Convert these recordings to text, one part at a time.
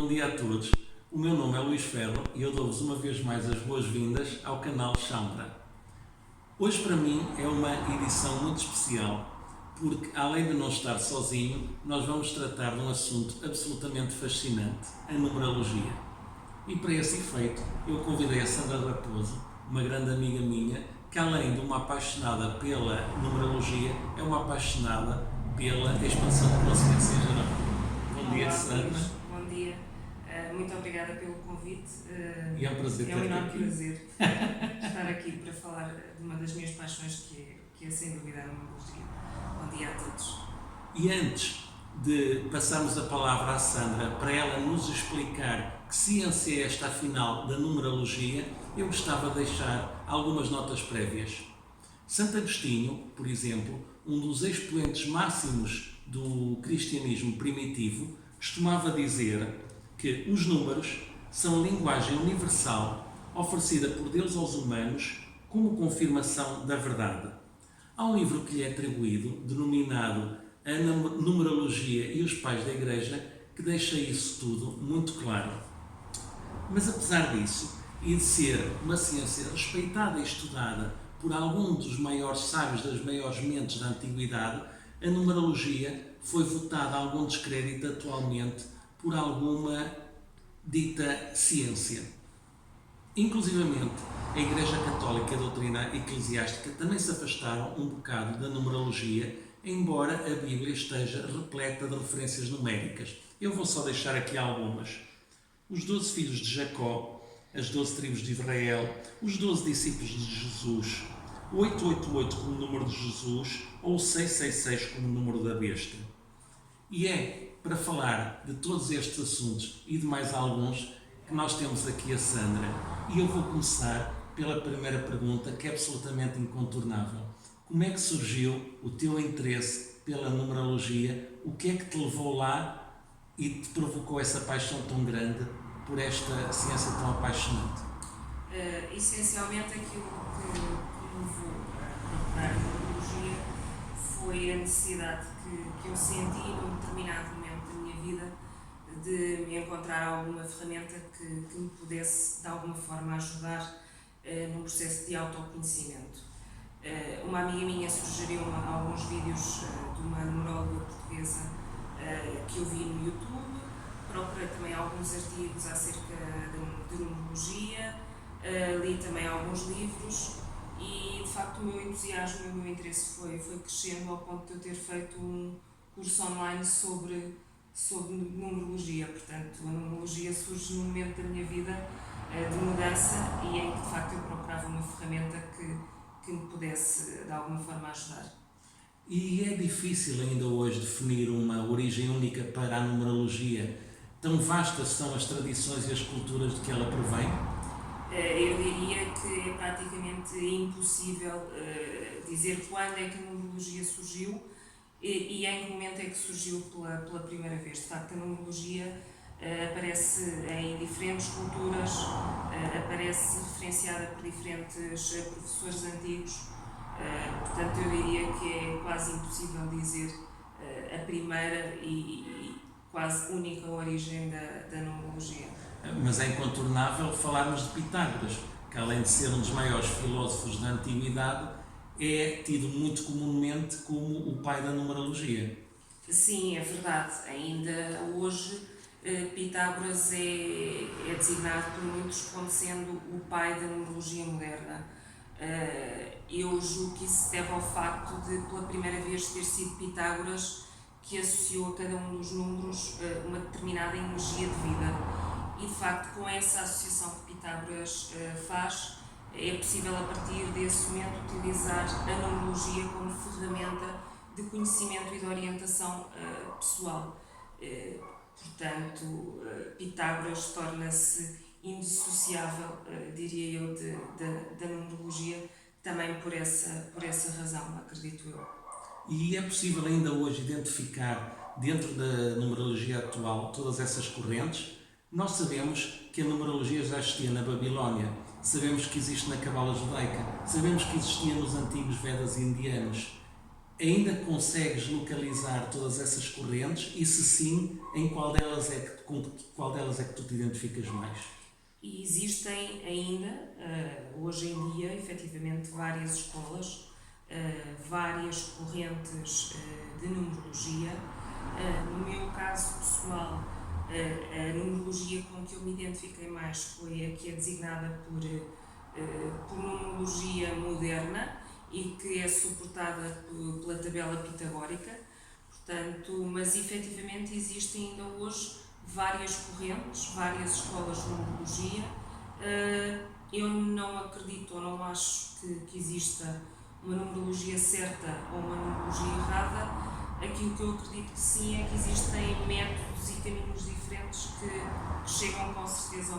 Bom dia a todos. O meu nome é Luís Ferro e eu dou-vos uma vez mais as boas-vindas ao canal Chambra. Hoje para mim é uma edição muito especial porque, além de não estar sozinho, nós vamos tratar de um assunto absolutamente fascinante, a numerologia. E para esse efeito, eu convidei a Sandra Raposo, uma grande amiga minha, que além de uma apaixonada pela numerologia, é uma apaixonada pela expansão da consciência em geral. Bom dia, Sandra. Bom dia. Muito obrigada pelo convite. E é um prazer ter-te aqui. É um enorme prazer estar aqui para falar de uma das minhas paixões, que é sem dúvida a numerologia. Bom dia a todos. E antes de passarmos a palavra à Sandra para ela nos explicar que ciência é esta, afinal, da numerologia, eu gostava de deixar algumas notas prévias. Santo Agostinho, por exemplo, um dos expoentes máximos do cristianismo primitivo, costumava dizer que os números são a linguagem universal oferecida por Deus aos humanos como confirmação da verdade. Há um livro que lhe é atribuído, denominado A Numerologia e os Pais da Igreja, que deixa isso tudo muito claro. Mas apesar disso, e de ser uma ciência respeitada e estudada por algum dos maiores sábios, das maiores mentes da antiguidade, a numerologia foi votada a algum descrédito atualmente por alguma dita ciência. Inclusivamente, a Igreja Católica e a doutrina eclesiástica também se afastaram um bocado da numerologia, embora a Bíblia esteja repleta de referências numéricas. Eu vou só deixar aqui algumas. Os 12 filhos de Jacó, as 12 tribos de Israel, os 12 discípulos de Jesus, o 888 como número de Jesus ou o 666 como número da besta. E é para falar de todos estes assuntos e de mais alguns que nós temos aqui a Sandra. E eu vou começar pela primeira pergunta, que é absolutamente incontornável. Como é que surgiu o teu interesse pela numerologia? O que é que te levou lá e te provocou essa paixão tão grande por esta ciência tão apaixonante? Essencialmente aquilo que me levou a procurar a numerologia foi a necessidade que eu senti num determinado momento da minha vida de me encontrar alguma ferramenta que me pudesse de alguma forma ajudar num processo de autoconhecimento. Uma amiga minha sugeriu-me alguns vídeos de uma numeróloga portuguesa que eu vi no YouTube. Procurei também alguns artigos acerca de numerologia, li também alguns livros e, de facto, o meu entusiasmo e o meu interesse foi crescendo ao ponto de eu ter feito um curso online sobre numerologia. Portanto, a numerologia surge num momento da minha vida de mudança e em que, de facto, eu procurava uma ferramenta que me pudesse, de alguma forma, ajudar. E é difícil ainda hoje definir uma origem única para a numerologia? Tão vastas são as tradições e as culturas de que ela provém? Eu diria que é praticamente impossível dizer quando é que a numerologia surgiu e em que momento é que surgiu pela primeira vez. De facto, a numerologia aparece em diferentes culturas, aparece referenciada por diferentes professores antigos, portanto eu diria que é quase impossível dizer a primeira e quase única origem da numerologia. Mas é incontornável falarmos de Pitágoras, que além de ser um dos maiores filósofos da antiguidade, é tido muito comumente como o pai da numerologia. Sim, é verdade. Ainda hoje Pitágoras é designado por muitos como sendo o pai da numerologia moderna. Eu julgo que isso se deve ao facto de, pela primeira vez, ter sido Pitágoras que associou a cada um dos números uma determinada energia de vida. E, de facto, com essa associação que Pitágoras faz, é possível, a partir desse momento, utilizar a numerologia como ferramenta de conhecimento e de orientação pessoal. Portanto, Pitágoras torna-se indissociável, diria eu, da numerologia, também por essa razão, acredito eu. E é possível ainda hoje identificar, dentro da numerologia atual, todas essas correntes? Nós sabemos que a numerologia já existia na Babilónia, sabemos que existe na Cabala Judaica, sabemos que existia nos antigos Vedas indianos. ainda consegues localizar todas essas correntes e, se sim, em qual delas com qual delas é que tu te identificas mais? E existem ainda, hoje em dia, efetivamente, várias escolas, várias correntes de numerologia. No meu caso pessoal, a numerologia com que eu me identifiquei mais foi a que é designada por numerologia moderna e que é suportada pela tabela pitagórica. Portanto, mas efetivamente existem ainda hoje várias correntes, várias escolas de numerologia. Eu não acredito ou não acho que exista uma numerologia certa ou uma numerologia errada. Aquilo que eu acredito que sim é que existem métodos e caminhos diferentes que chegam com certeza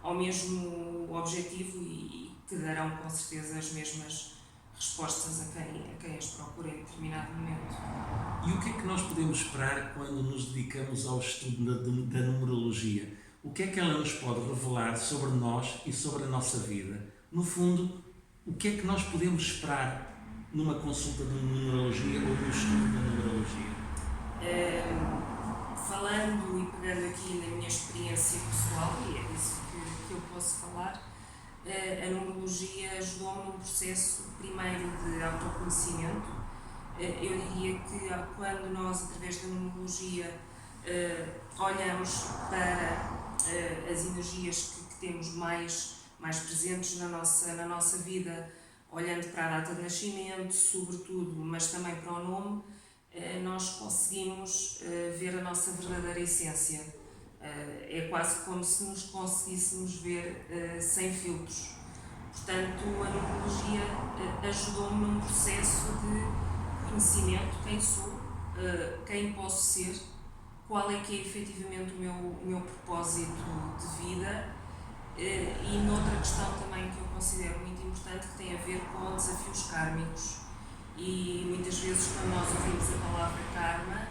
ao mesmo objetivo e que darão com certeza as mesmas respostas a quem as procura em determinado momento. E o que é que nós podemos esperar quando nos dedicamos ao estudo da numerologia? O que é que ela nos pode revelar sobre nós e sobre a nossa vida? No fundo, o que é que nós podemos esperar numa consulta de numerologia ou no estudo da numerologia? Falando e pegando aqui na minha experiência pessoal, e é disso que eu posso falar, a numerologia ajudou-me num processo primeiro de autoconhecimento. Eu diria que quando nós, através da numerologia, olhamos para as energias que temos mais presentes na nossa vida, olhando para a data de nascimento, sobretudo, mas também para o nome, nós conseguimos ver a nossa verdadeira essência. É quase como se nos conseguíssemos ver sem filtros. Portanto, a numerologia ajudou-me num processo de conhecimento, quem sou, quem posso ser, qual é que é efetivamente o meu propósito de vida, e noutra questão também que eu considero muito importante, que tem a ver com desafios kármicos. E muitas vezes, quando nós ouvimos a palavra karma,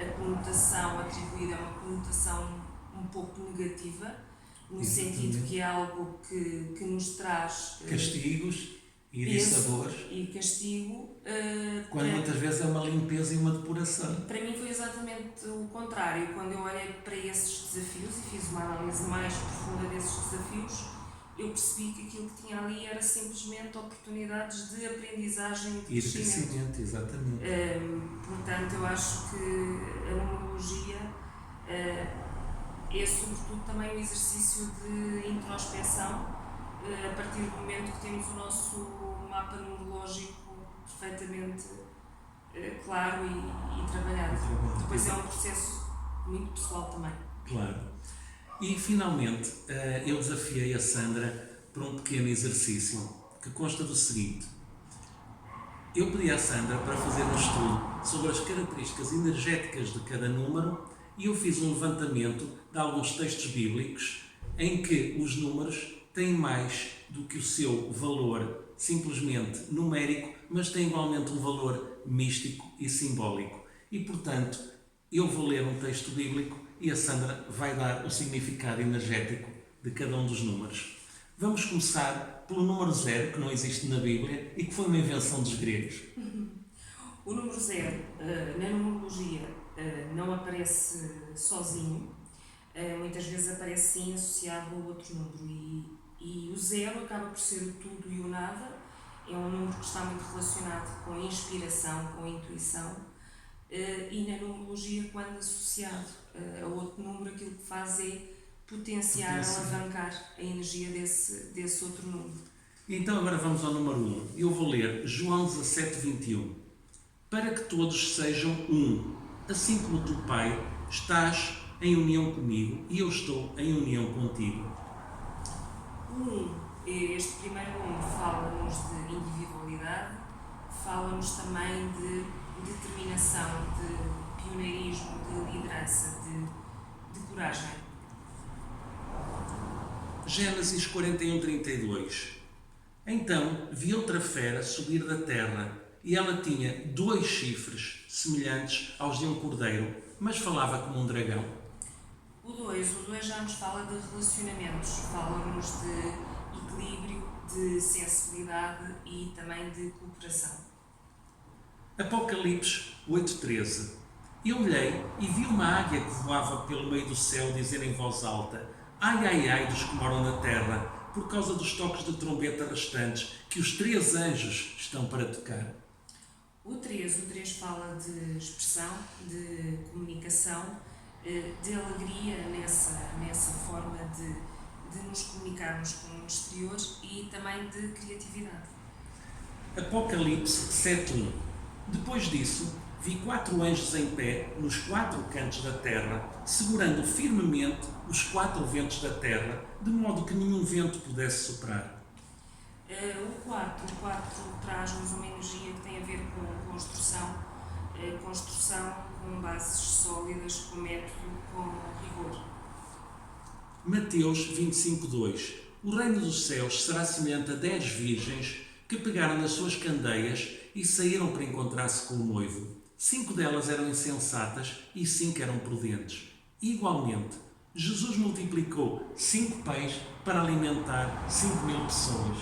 a conotação atribuída é uma conotação um pouco negativa, no sentido que é algo que nos traz castigos e peso dissabores. E castigo. Quando muitas vezes é uma limpeza e uma depuração. Para mim foi exatamente o contrário. Quando eu olhei para esses desafios e fiz uma análise mais profunda desses desafios, eu percebi que aquilo que tinha ali era simplesmente oportunidades de aprendizagem e de crescimento. Exatamente. Portanto, eu acho que a numerologia é sobretudo também um exercício de introspeção, a partir do momento que temos o nosso mapa numerológico perfeitamente claro e trabalhado. Depois é um processo muito pessoal também. Claro. E finalmente eu desafiei a Sandra para um pequeno exercício que consta do seguinte. Eu pedi à Sandra para fazer um estudo sobre as características energéticas de cada número e eu fiz um levantamento de alguns textos bíblicos em que os números têm mais do que o seu valor simplesmente numérico, mas têm igualmente um valor místico e simbólico. E, portanto, eu vou ler um texto bíblico e a Sandra vai dar o significado energético de cada um dos números. Vamos começar pelo número 0, que não existe na Bíblia e que foi uma invenção dos gregos. O número 0, na numerologia, não aparece sozinho. Muitas vezes aparece sim associado a outro número. E o 0 acaba por ser o tudo e o nada. É um número que está muito relacionado com a inspiração, com a intuição. E na numerologia, quando associado a outro número, aquilo que faz é potenciar, alavancar a energia desse outro número. Então agora vamos ao número 1. Eu vou ler João 17:21. Para que todos sejam um, assim como tu, Pai, estás em união comigo e eu estou em união contigo. Este primeiro número fala-nos de individualidade, fala-nos também de determinação, de pioneirismo, de liderança, de coragem. Gênesis 41:32. Então vi outra fera subir da terra, e ela tinha 2 chifres, semelhantes aos de um cordeiro, mas falava como um dragão. O 2 já nos fala de relacionamentos, fala-nos de equilíbrio, de sensibilidade e também de cooperação. Apocalipse 8:13. Eu olhei e vi uma águia que voava pelo meio do céu dizer em voz alta: Ai, ai, ai dos que moram na terra, por causa dos toques de trombeta restantes que os 3 anjos estão para tocar. O 3 fala de expressão, de comunicação, de alegria nessa forma de nos comunicarmos com o exterior e também de criatividade. Apocalipse 7:1. Depois disso, vi 4 anjos em pé nos 4 cantos da terra, segurando firmemente os 4 ventos da terra, de modo que nenhum vento pudesse soprar. O 4 traz-nos uma energia que tem a ver com construção com bases sólidas, com método, com rigor. Mateus 25:2. O reino dos céus será semelhante a 10 virgens que pegaram nas suas candeias e saíram para encontrar-se com o noivo. 5 delas eram insensatas e 5 eram prudentes. Igualmente, Jesus multiplicou 5 pães para alimentar 5.000 pessoas.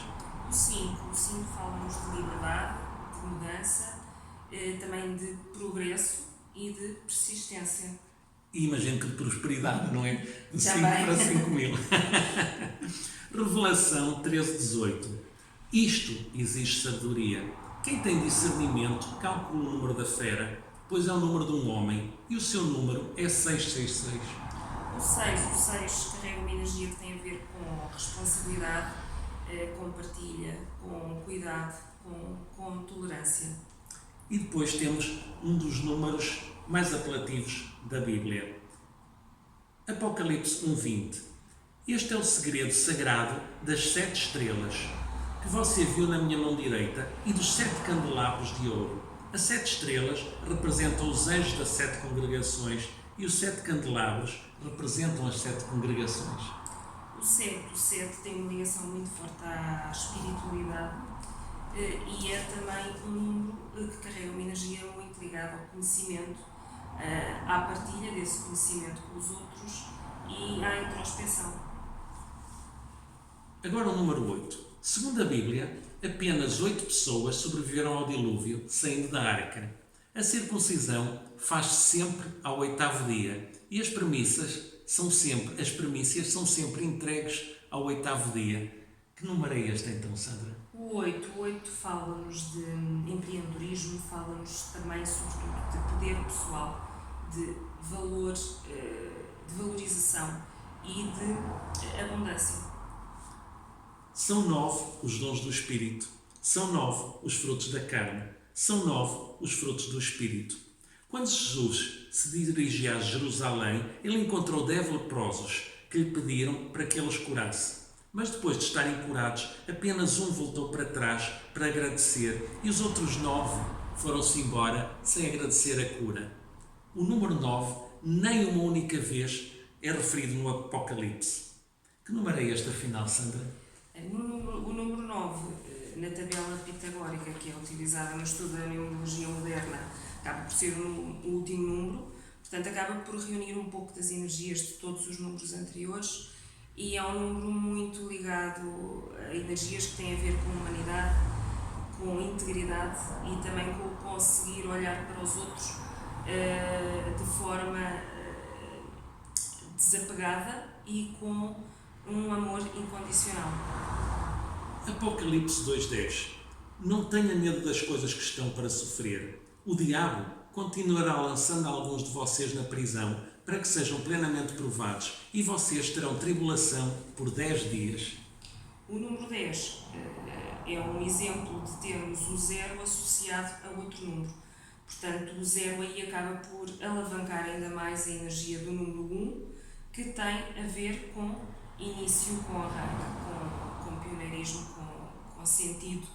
O 5 fala-nos de liberdade, de mudança, também de progresso e de persistência. E imagino que de prosperidade, não é? De 5 Também. para 5.000. Revelação 13:18. Isto exige sabedoria. Quem tem discernimento, calcula o número da fera, pois é o número de um homem, e o seu número é 666. O 6 carrega uma energia que tem a ver com responsabilidade, com partilha, com cuidado, com tolerância. E depois temos um dos números mais apelativos da Bíblia. Apocalipse 1:20. Este é o segredo sagrado das 7 estrelas, que você viu na minha mão direita, e dos 7 candelabros de ouro. As 7 estrelas representam os anjos das 7 congregações e os 7 candelabros representam as 7 congregações. O 7 tem uma ligação muito forte à espiritualidade e é também um número que carrega uma energia muito ligada ao conhecimento, à partilha desse conhecimento com os outros e à introspeção. Agora o número 8. Segundo a Bíblia, apenas 8 pessoas sobreviveram ao dilúvio saindo da arca. A circuncisão faz-se sempre ao 8º dia e as primícias são sempre entregues ao 8º dia. Que número é este então, Sandra? O 8 fala-nos de empreendedorismo, fala-nos também sobretudo de poder pessoal, de valor, de valorização e de abundância. São 9 os dons do Espírito, são 9 os frutos da carne, são 9 os frutos do Espírito. Quando Jesus se dirigia a Jerusalém, ele encontrou 10 leprosos que lhe pediram para que ele os curasse. Mas depois de estarem curados, apenas um voltou para trás para agradecer e os outros 9 foram-se embora sem agradecer a cura. O número 9 nem uma única vez é referido no Apocalipse. Que número é este afinal, Sandra? O número 9, na tabela pitagórica que é utilizada no estudo da numerologia moderna, acaba por ser o último número, portanto acaba por reunir um pouco das energias de todos os números anteriores e é um número muito ligado a energias que têm a ver com humanidade, com integridade e também com o conseguir olhar para os outros de forma desapegada e com um amor incondicional. Apocalipse 2:10. Não tenha medo das coisas que estão para sofrer. O diabo continuará lançando alguns de vocês na prisão para que sejam plenamente provados e vocês terão tribulação por 10 dias. O número 10 é um exemplo de termos o 0 associado a outro número. Portanto, o 0 aí acaba por alavancar ainda mais a energia do número 1, que tem a ver com início, com arranque, com pioneirismo, com sentido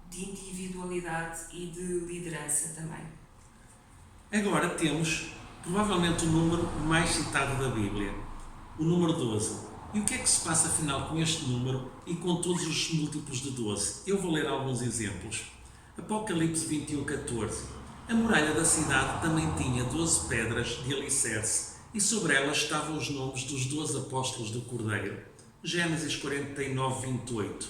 de individualidade e de liderança também. Agora temos provavelmente o número mais citado da Bíblia, o número 12. E o que é que se passa afinal com este número e com todos os múltiplos de 12? Eu vou ler alguns exemplos. Apocalipse 21:14. A muralha da cidade também tinha 12 pedras de alicerce e sobre elas estavam os nomes dos 12 apóstolos do Cordeiro. Gênesis 49:28.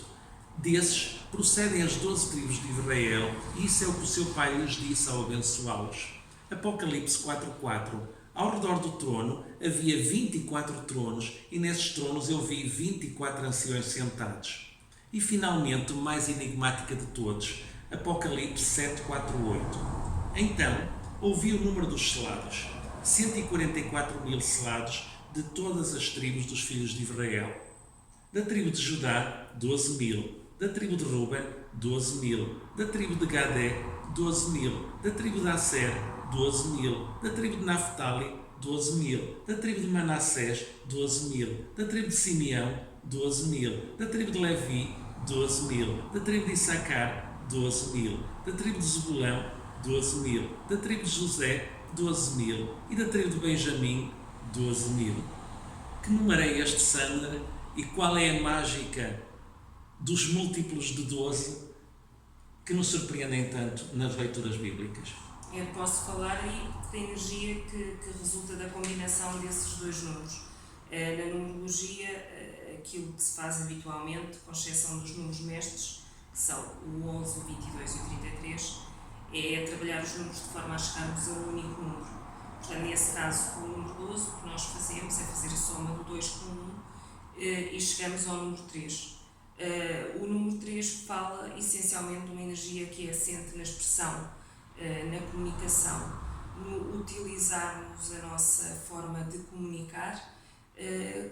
Desses procedem as 12 tribos de Israel, e isso é o que o seu pai lhes disse ao abençoá-los. Apocalipse 4:4. Ao redor do trono havia 24 tronos, e nesses tronos eu vi 24 anciões sentados. E finalmente, o mais enigmática de todos, Apocalipse 7:4-8. Então ouvi o número dos selados, 144.000 selados de todas as tribos dos filhos de Israel. Da tribo de Judá, 12.000. Da tribo de Ruben, 12.000. Da tribo de Gadé, 12.000. Da tribo de Asser, 12.000. Da tribo de Naphtali, 12.000. Da tribo de Manassés, 12.000. Da tribo de Simeão, 12.000. Da tribo de Levi, 12.000. Da tribo de Issacar, 12.000. Da tribo de Zebulão, 12.000. Da tribo de José, 12.000. E da tribo de Benjamim, 12.000. Que número é este, Sandra? E qual é a mágica dos múltiplos de 12 que nos surpreendem tanto nas leituras bíblicas? Eu posso falar aí da energia que resulta da combinação desses dois números. Na numerologia, aquilo que se faz habitualmente, com exceção dos números mestres, que são o 11, o 22 e o 33, é trabalhar os números de forma a chegarmos a um único número. Portanto, nesse caso, com o número 12, o que nós fazemos é fazer a soma do 2 com o 1 e chegamos ao número 3. O número 3 fala essencialmente de uma energia que é assente na expressão, na comunicação, no utilizarmos a nossa forma de comunicar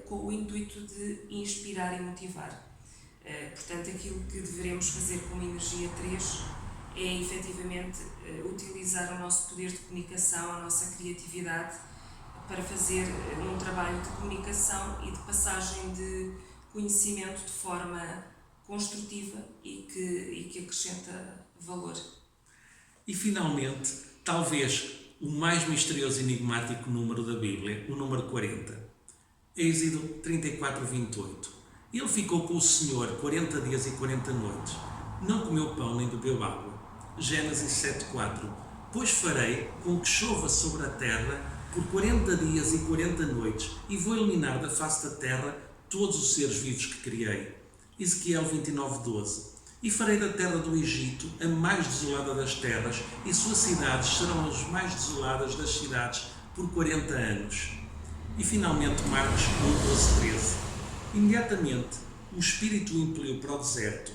com o intuito de inspirar e motivar. Portanto, aquilo que devemos fazer com a energia 3 é efetivamente utilizar o nosso poder de comunicação, a nossa criatividade, para fazer um trabalho de comunicação e de passagem de conhecimento de forma construtiva e que acrescenta valor. E finalmente, talvez o mais misterioso e enigmático número da Bíblia, o número 40. Êxodo 34:28. Ele ficou com o Senhor 40 dias e 40 noites. Não comeu pão nem bebeu água. Gênesis 7:4. Pois farei com que chova sobre a terra por 40 dias e 40 noites, e vou eliminar da face da terra todos os seres vivos que criei. Ezequiel 29:12. E farei da terra do Egito a mais desolada das terras, e suas cidades serão as mais desoladas das cidades por 40 anos. E finalmente Marcos 1:12-13. Imediatamente o Espírito o impeliu para o deserto.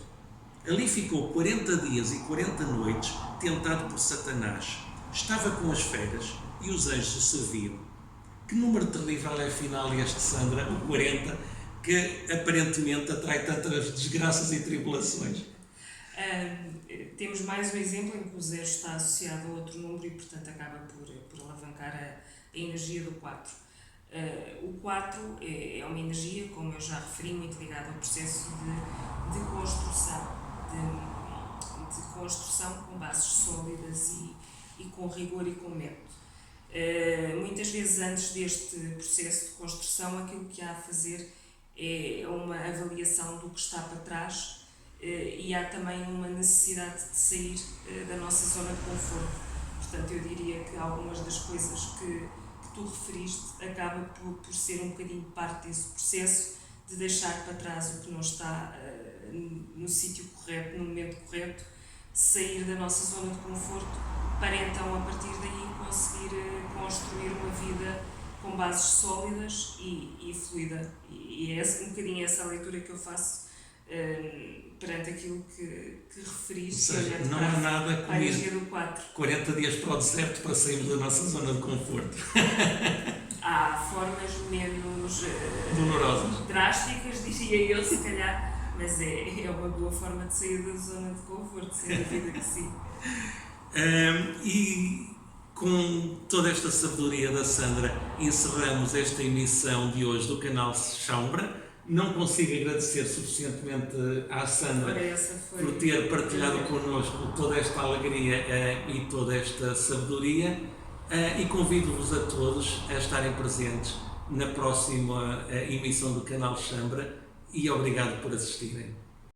Ali ficou 40 dias e 40 noites, tentado por Satanás. Estava com as feras e os anjos o serviam. Que número terrível é afinal este, Sandra, o 40, que aparentemente atrai tantas desgraças e tribulações? Temos mais um exemplo em que o 0 está associado a outro número e, portanto, acaba por alavancar a energia do 4. O 4 é uma energia, como eu já referi, muito ligada ao processo de construção, de construção com bases sólidas e com rigor e com método. Muitas vezes antes deste processo de construção, aquilo que há a fazer é uma avaliação do que está para trás e há também uma necessidade de sair da nossa zona de conforto. Portanto, eu diria que algumas das coisas que tu referiste acaba por ser um bocadinho parte desse processo de deixar para trás o que não está no sítio correto, no momento correto, sair da nossa zona de conforto para então, a partir daí, conseguir construir uma vida com bases sólidas e fluida. E é um bocadinho essa a leitura que eu faço perante aquilo que referiste. Ou seja, não há nada como a energia do 4. 40 dias para o deserto para sairmos da nossa zona de conforto. Há formas menos dolorosas, drásticas, diria eu, se calhar, mas é uma boa forma de sair da zona de conforto, sem dúvida que sim. E com toda esta sabedoria da Sandra, encerramos esta emissão de hoje do canal Chambra. Não consigo agradecer suficientemente à Sandra por ter partilhado connosco toda esta alegria e toda esta sabedoria, e convido-vos a todos a estarem presentes na próxima emissão do canal Chambra, e obrigado por assistirem.